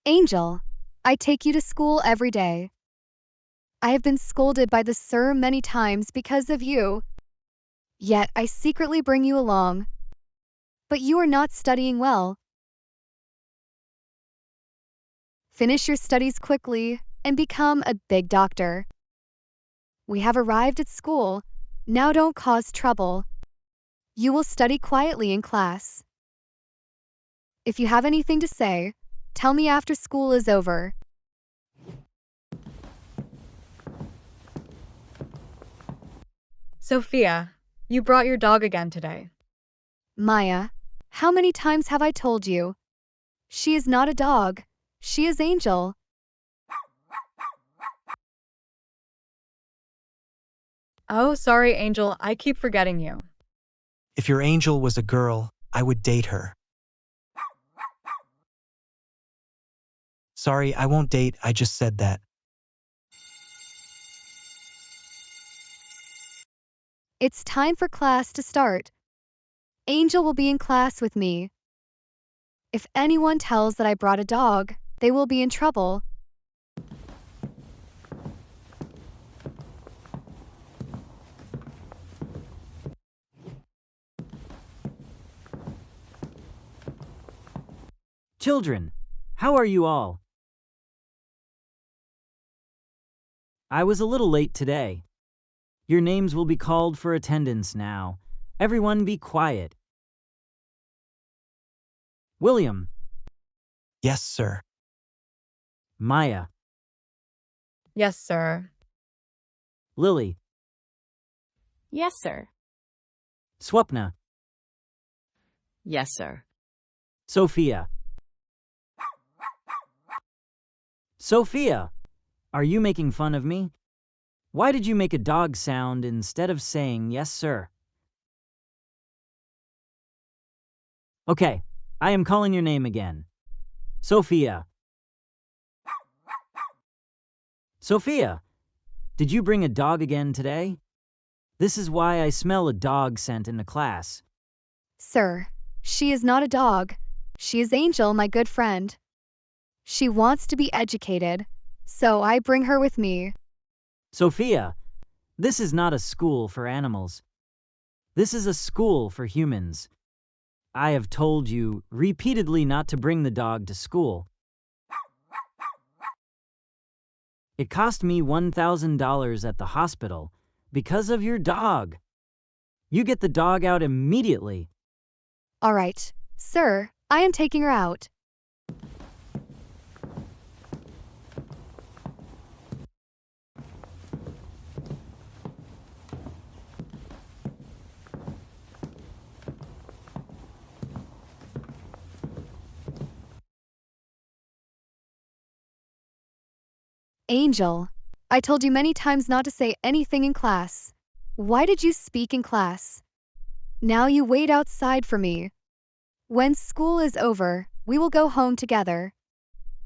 Angel, I take you to school every day. I have been scolded by the sir many times because of you, yet I secretly bring you along. But you are not studying well. Finish your studies quickly and become a big doctor. We have arrived at school. Now don't cause trouble. You will study quietly in class. If you have anything to say, tell me after school is over. Sophia, you brought your dog again today. Maya, how many times have I told you? She is not a dog. She is Angel. Oh, sorry, Angel, I keep forgetting you. If your angel was a girl, I would date her. Sorry, I won't date, I just said that. It's time for class to start. Angel will be in class with me. If anyone tells that I brought a dog, they will be in trouble. Children, how are you all? I was a little late today. Your names will be called for attendance now. Everyone be quiet. William, Yes, sir. Maya, Yes, sir. Lily, Yes, sir. Swapna, Yes, sir. Sophia. Sophia, are you making fun of me? Why did you make a dog sound instead of saying yes, sir? Okay, I am calling your name again. Sophia. Sophia, did you bring a dog again today? This is why I smell a dog scent in the class. Sir, she is not a dog. She is Angel, my good friend. She wants to be educated, so I bring her with me. Sophia, this is not a school for animals. This is a school for humans. I have told you repeatedly not to bring the dog to school. It cost me $1,000 at the hospital because of your dog. You get the dog out immediately. All right, sir, I am taking her out. Angel, I told you many times not to say anything in class. Why did you speak in class? Now you wait outside for me. When school is over, we will go home together.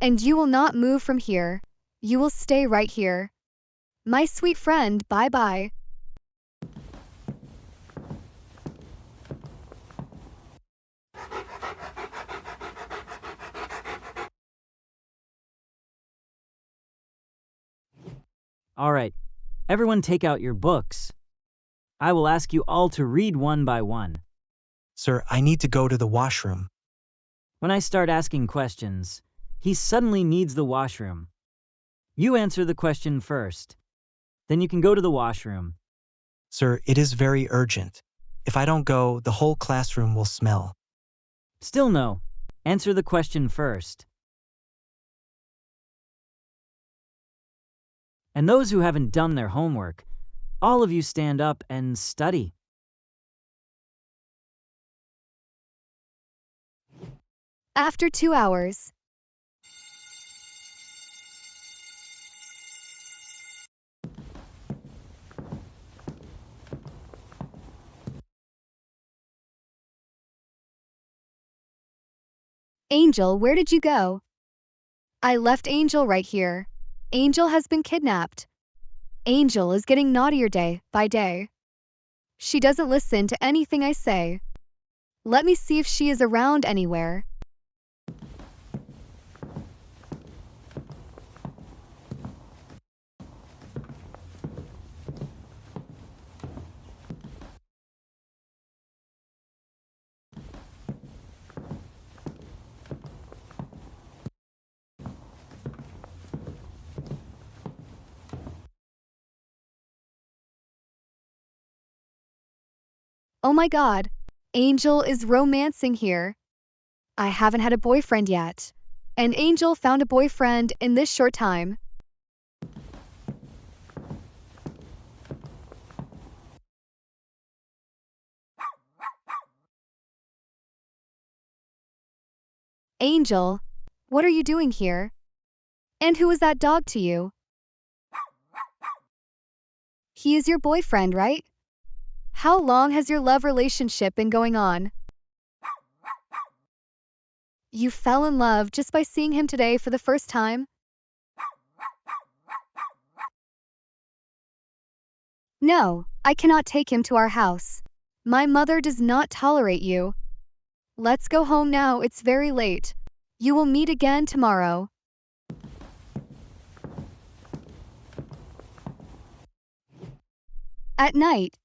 And you will not move from here. You will stay right here. My sweet friend, bye-bye. All right, everyone take out your books. I will ask you all to read one by one. Sir, I need to go to the washroom. When I start asking questions, he suddenly needs the washroom. You answer the question first. Then you can go to the washroom. Sir, it is very urgent. If I don't go, the whole classroom will smell. Still no. Answer the question first. And those who haven't done their homework, all of you stand up and study. After 2 hours. Angel, where did you go? I left Angel right here. Angel has been kidnapped. Angel is getting naughtier day by day. She doesn't listen to anything I say. Let me see if she is around anywhere. Oh my god. Angel is romancing here. I haven't had a boyfriend yet. And Angel found a boyfriend in this short time. Angel, what are you doing here? And who is that dog to you? He is your boyfriend, right? How long has your love relationship been going on? You fell in love just by seeing him today for the first time? No, I cannot take him to our house. My mother does not tolerate you. Let's go home now, it's very late. You will meet again tomorrow. At night.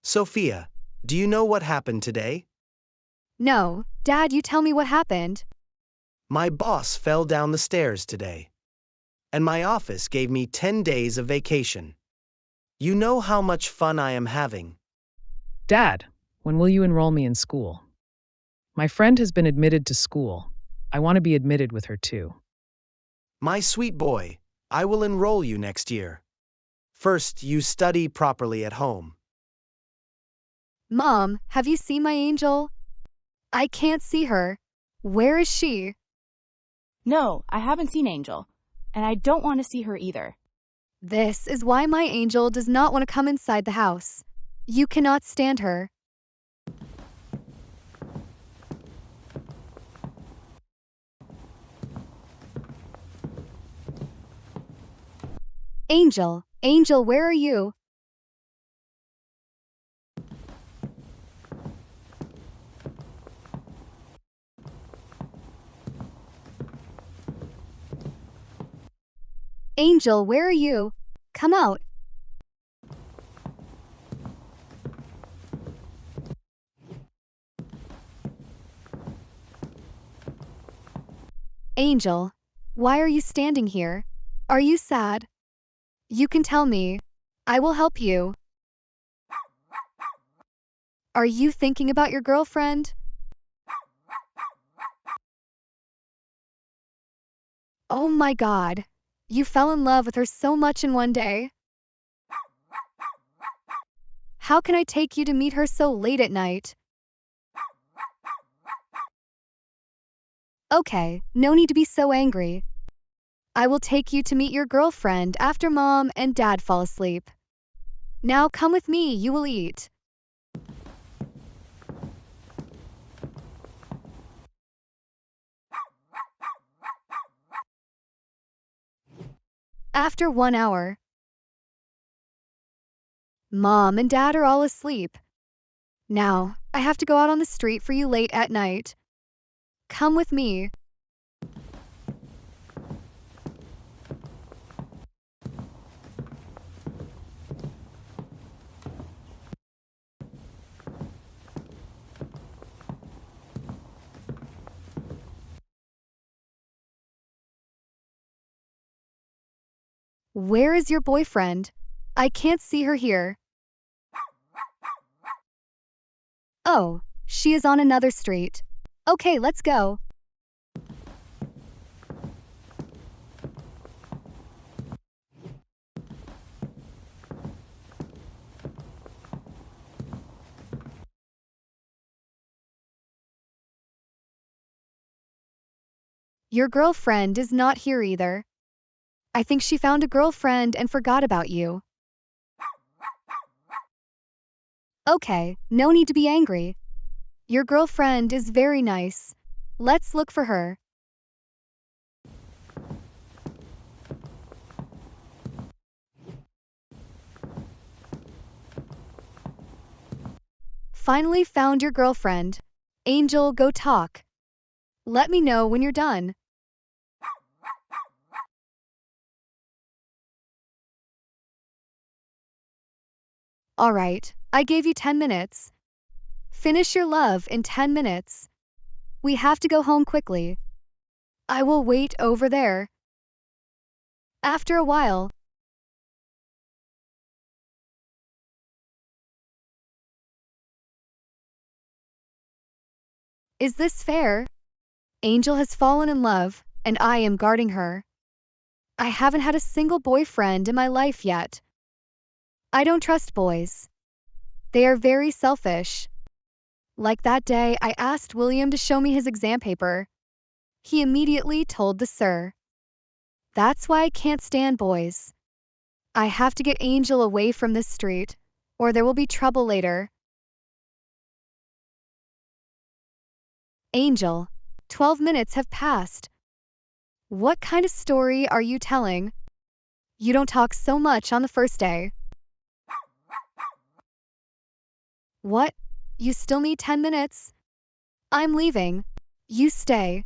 Sophia, do you know what happened today? No, Dad, you tell me what happened. My boss fell down the stairs today. And my office gave me 10 days of vacation. You know how much fun I am having. Dad, when will you enroll me in school? My friend has been admitted to school. I want to be admitted with her too. My sweet boy, I will enroll you next year. First, you study properly at home. Mom, have you seen my angel? I can't see her. Where is she? No, I haven't seen Angel, and I don't want to see her either. This is why my angel does not want to come inside the house. You cannot stand her. Angel, Angel, where are you? Angel, where are you? Come out. Angel, why are you standing here? Are you sad? You can tell me. I will help you. Are you thinking about your girlfriend? Oh my god. You fell in love with her so much in one day. How can I take you to meet her so late at night? Okay, no need to be so angry. I will take you to meet your girlfriend after Mom and Dad fall asleep. Now come with me, you will eat. After 1 hour. Mom and Dad are all asleep. Now, I have to go out on the street for you late at night. Come with me. Where is your boyfriend? I can't see her here. Oh, she is on another street. Okay, let's go. Your girlfriend is not here either. I think she found a girlfriend and forgot about you. Okay, no need to be angry. Your girlfriend is very nice. Let's look for her. Finally found your girlfriend. Angel, go talk. Let me know when you're done. Alright, I gave you 10 minutes. Finish your love in 10 minutes. We have to go home quickly. I will wait over there. After a while, is this fair? Angel has fallen in love, and I am guarding her. I haven't had a single boyfriend in my life yet. I don't trust boys. They are very selfish. Like that day, I asked William to show me his exam paper. He immediately told the sir. That's why I can't stand boys. I have to get Angel away from this street, or there will be trouble later. Angel, 12 minutes have passed. What kind of story are you telling? You don't talk so much on the first day. What? You still need 10 minutes? I'm leaving. You stay.